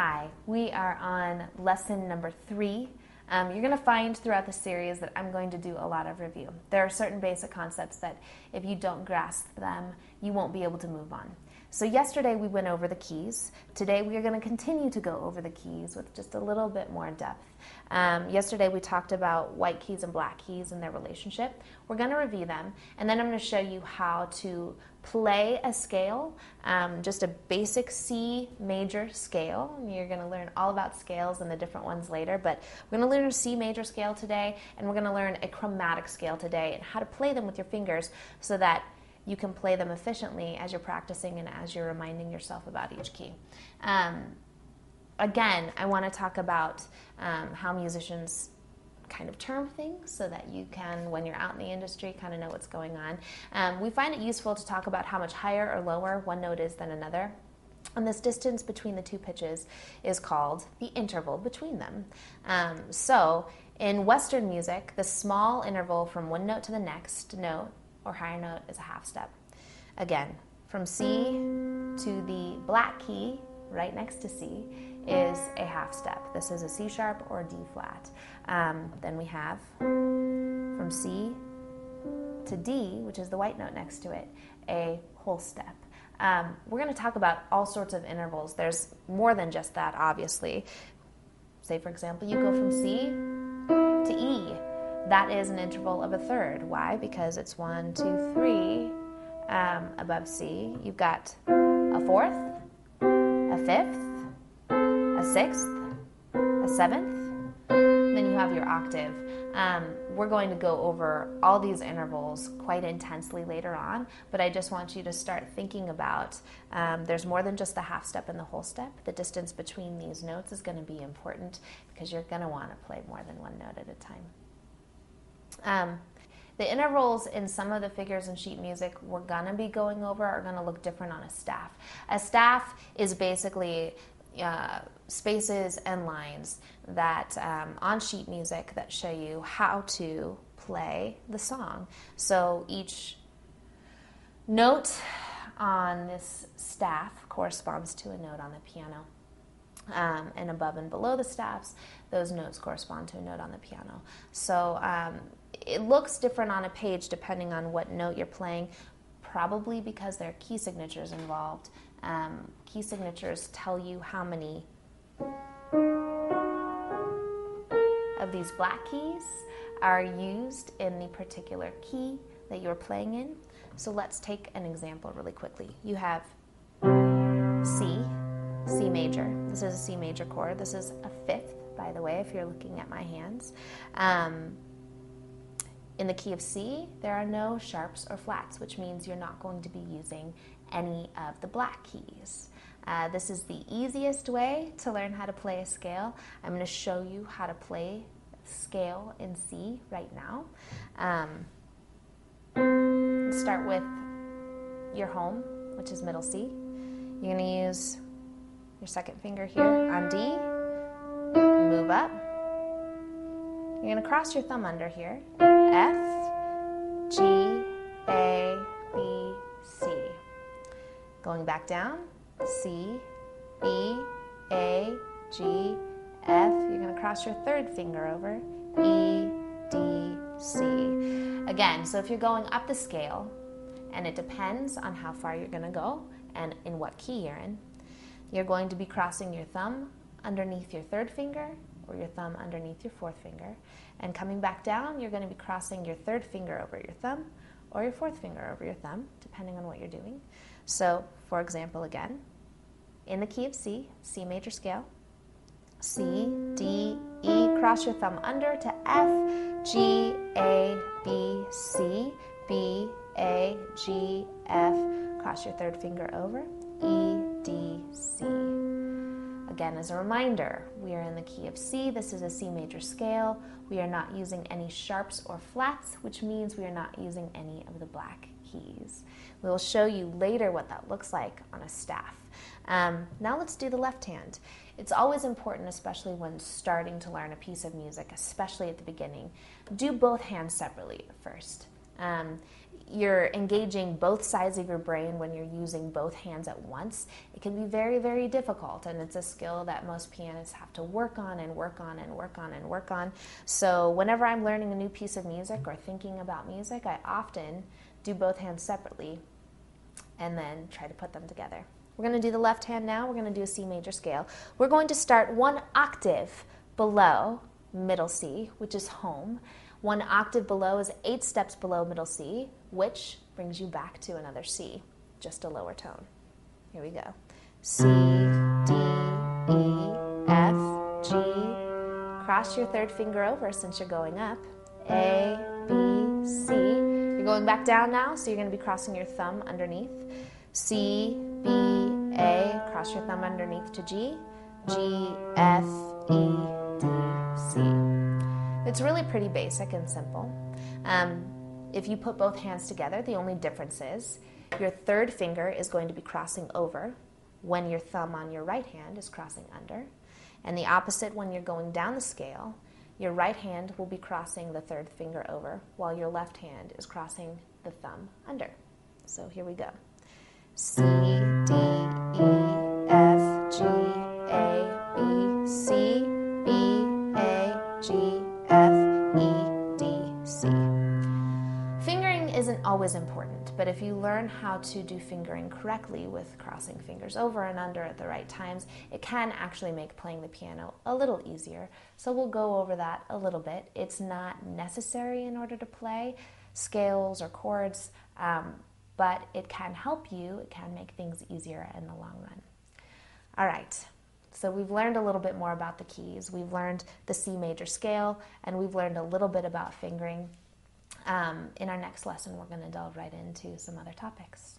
Hi, we are on lesson number 3. You're going to find throughout the series that I'm going to do a lot of review. There are certain basic concepts that if you don't grasp them, you won't be able to move on. So yesterday we went over the keys. Today we are going to continue to go over the keys with just a little bit more depth. Yesterday we talked about white keys and black keys and their relationship. We're going to review them, and then I'm going to show you how to play a scale, just a basic C major scale. You're going to learn all about scales and the different ones later, but we're going to learn a C major scale today, and we're going to learn a chromatic scale today and how to play them with your fingers so that you can play them efficiently as you're practicing and as you're reminding yourself about each key. Again, I want to talk about how musicians kind of term things so that you can, when you're out in the industry, kind of know what's going on. We find it useful to talk about how much higher or lower one note is than another. And this distance between the two pitches is called the interval between them. So in Western music, the small interval from one note to the next note or higher note is a half step. Again, from C to the black key right next to C is a half step. This is a C sharp or D flat. Then we have from C to D, which is the white note next to it, a whole step. We're going to talk about all sorts of intervals. There's more than just that, obviously. Say, for example, you go from C to E. That is an interval of a third. Why? Because it's 1, 2, 3 above C. You've got a fourth, a fifth, a sixth, a seventh, then you have your octave. We're going to go over all these intervals quite intensely later on, but I just want you to start thinking about there's more than just the half step and the whole step. The distance between these notes is going to be important because you're going to want to play more than one note at a time. The intervals in some of the figures in sheet music we're going to be going over are going to look different on a staff. A staff is basically spaces and lines that on sheet music that show you how to play the song. So each note on this staff corresponds to a note on the piano. And above and below the staffs, those notes correspond to a note on the piano. So it looks different on a page depending on what note you're playing, probably because there are key signatures involved. Key signatures tell you how many of these black keys are used in the particular key that you're playing in. So let's take an example really quickly. You have C, C major. This is a C major chord. This is a fifth, by the way, if you're looking at my hands. In the key of C, there are no sharps or flats, which means you're not going to be using any of the black keys. This is the easiest way to learn how to play a scale. I'm going to show you how to play a scale in C right now. Start with your home, which is middle C. You're going to use your second finger here on D, move up. You're going to cross your thumb under here, F, G, A, B, C. Going back down, C, B, A, G, F. You're going to cross your third finger over, E, D, C. Again, so if you're going up the scale, and it depends on how far you're going to go and in what key you're in, you're going to be crossing your thumb underneath your third finger or your thumb underneath your fourth finger. And coming back down, you're going to be crossing your third finger over your thumb or your fourth finger over your thumb, depending on what you're doing. So, for example, again, in the key of C, C major scale, C, D, E, cross your thumb under to F, G, A, B, C, B, A, G, F, cross your third finger over, E, D, C. Again, as a reminder, we are in the key of C. This is a C major scale. We are not using any sharps or flats, which means we are not using any of the black keys. We will show you later what that looks like on a staff. Now let's do the left hand. It's always important, especially when starting to learn a piece of music, especially at the beginning, do both hands separately at first. You're engaging both sides of your brain when you're using both hands at once. It can be very, very difficult, and it's a skill that most pianists have to work on and work on and work on and work on. So whenever I'm learning a new piece of music or thinking about music, I often do both hands separately and then try to put them together. We're going to do the left hand now. We're going to do a C major scale. We're going to start 1 octave below middle C, which is home. 1 octave below is 8 steps below middle C, which brings you back to another C, just a lower tone. Here we go. C, D, E, F, G. Cross your third finger over since you're going up. A, B, C. You're going back down now, so you're going to be crossing your thumb underneath. C, B, A. Cross your thumb underneath to G. G, F, E, D, C. It's really pretty basic and simple. If you put both hands together, the only difference is your third finger is going to be crossing over when your thumb on your right hand is crossing under. And the opposite, when you're going down the scale, your right hand will be crossing the third finger over while your left hand is crossing the thumb under. So here we go. C, D, E, F, G, A, B, C, B, A, G, F, E, D, C. Fingering isn't always important, but if you learn how to do fingering correctly with crossing fingers over and under at the right times, it can actually make playing the piano a little easier. So we'll go over that a little bit. It's not necessary in order to play scales or chords, but it can help you. It can make things easier in the long run. All right. So we've learned a little bit more about the keys. We've learned the C major scale, and we've learned a little bit about fingering. In our next lesson, we're going to delve right into some other topics.